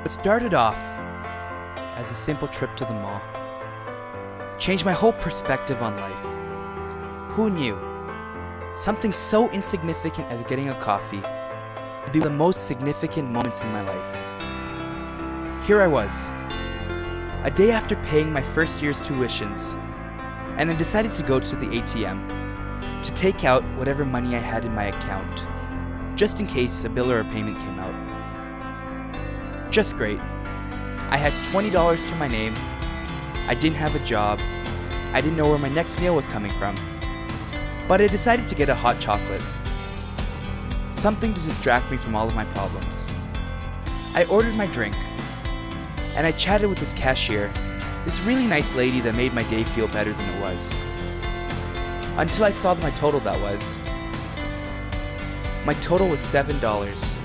It started off as a simple trip to the mall. Changed my whole perspective on life. Who knew? Something so insignificant as getting a coffee would be the most significant moments in my life. Here I was, a day after paying my first year's tuitions, and I decided to go to the ATM to take out whatever money I had in my account, just in case a bill or a payment came out. Just great. I had $20 to my name. I didn't have a job. I didn't know where my next meal was coming from. But I decided to get a hot chocolate. Something to distract me from all of my problems. I ordered my drink, and I chatted with this cashier, this really nice lady that made my day feel better than it was. Until I saw my total that was. My total was $7.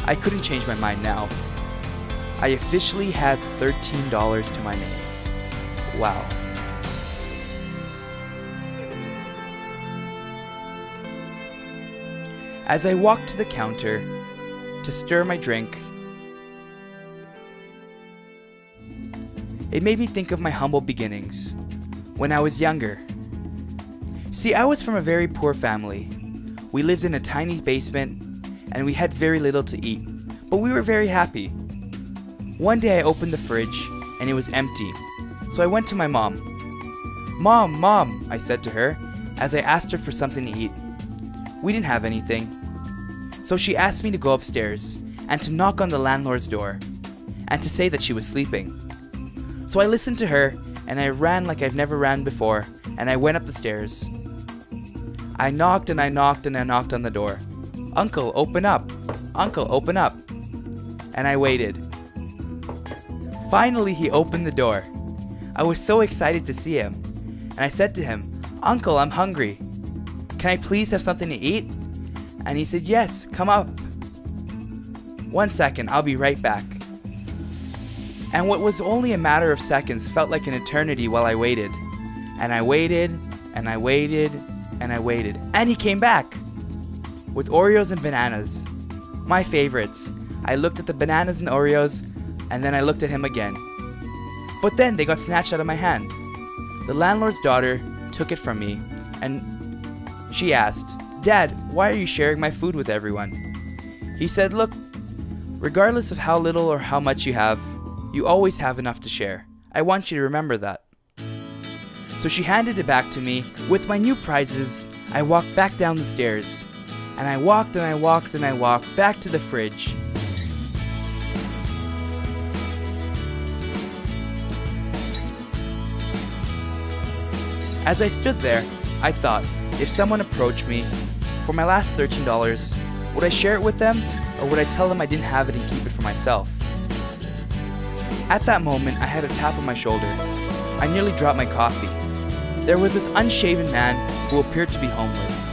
I couldn't change my mind now. I officially had $13 to my name. Wow. As I walked to the counter to stir my drink, it made me think of my humble beginnings when I was younger. See, I was from a very poor family. We lived in a tiny basement and we had very little to eat, but we were very happy. One day I opened the fridge and it was empty, so I went to my mom. Mom, I said to her as I asked her for something to eat. We didn't have anything. So she asked me to go upstairs and to knock on the landlord's door and to say that she was sleeping. So I listened to her and I ran like I've never ran before, and I went up the stairs. I knocked and I knocked and I knocked on the door. Uncle, open up. Uncle, open up. And I waited. Finally, he opened the door. I was so excited to see him. And I said to him, Uncle, I'm hungry. Can I please have something to eat? And he said, yes, come up. 1 second, I'll be right back. And what was only a matter of seconds felt like an eternity while I waited. And I waited, and I waited, and I waited. And he came back with Oreos and bananas. My favorites. I looked at the bananas and Oreos, and then I looked at him again. But then they got snatched out of my hand. The landlord's daughter took it from me, and she asked, Dad, why are you sharing my food with everyone? He said, look, regardless of how little or how much you have, you always have enough to share. I want you to remember that. So she handed it back to me. With my new prizes, I walked back down the stairs. And I walked and I walked and I walked back to the fridge. As I stood there, I thought, if someone approached me for my last $13, would I share it with them, or would I tell them I didn't have it and keep it for myself? At that moment, I had a tap on my shoulder. I nearly dropped my coffee. There was this unshaven man who appeared to be homeless.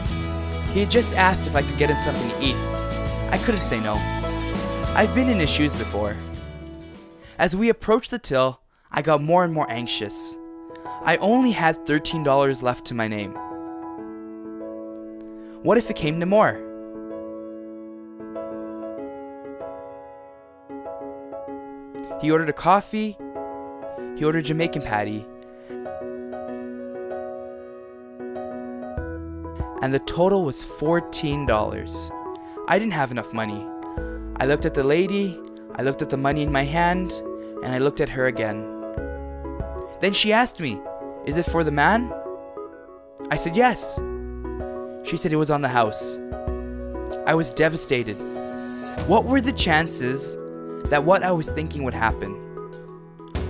He had just asked if I could get him something to eat. I couldn't say no. I've been in his shoes before. As we approached the till, I got more and more anxious. I only had $13 left to my name. What if it came to more? He ordered a coffee, he ordered Jamaican patty, and the total was $14. I didn't have enough money. I looked at the lady, I looked at the money in my hand, and I looked at her again. Then she asked me, is it for the man? I said yes. She said it was on the house. I was devastated. What were the chances that what I was thinking would happen?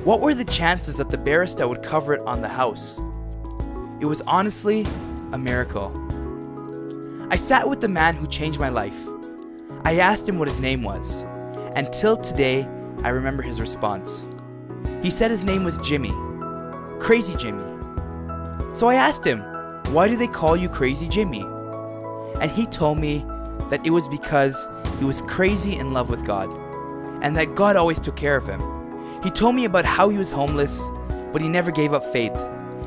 What were the chances that the barista would cover it on the house? It was honestly a miracle. I sat with the man who changed my life. I asked him what his name was, and till today, I remember his response. He said his name was Jimmy. Crazy Jimmy. So I asked him, why do they call you Crazy Jimmy? And he told me that it was because he was crazy in love with God, and that God always took care of him. He told me about how he was homeless, but he never gave up faith,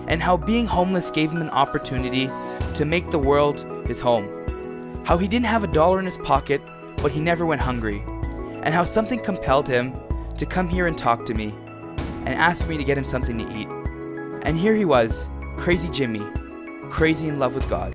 and how being homeless gave him an opportunity to make the world his home. How he didn't have $1 in his pocket, but he never went hungry. and how something compelled him to come here and talk to me and ask me to get him something to eat. And here he was, crazy Jimmy, crazy in love with God.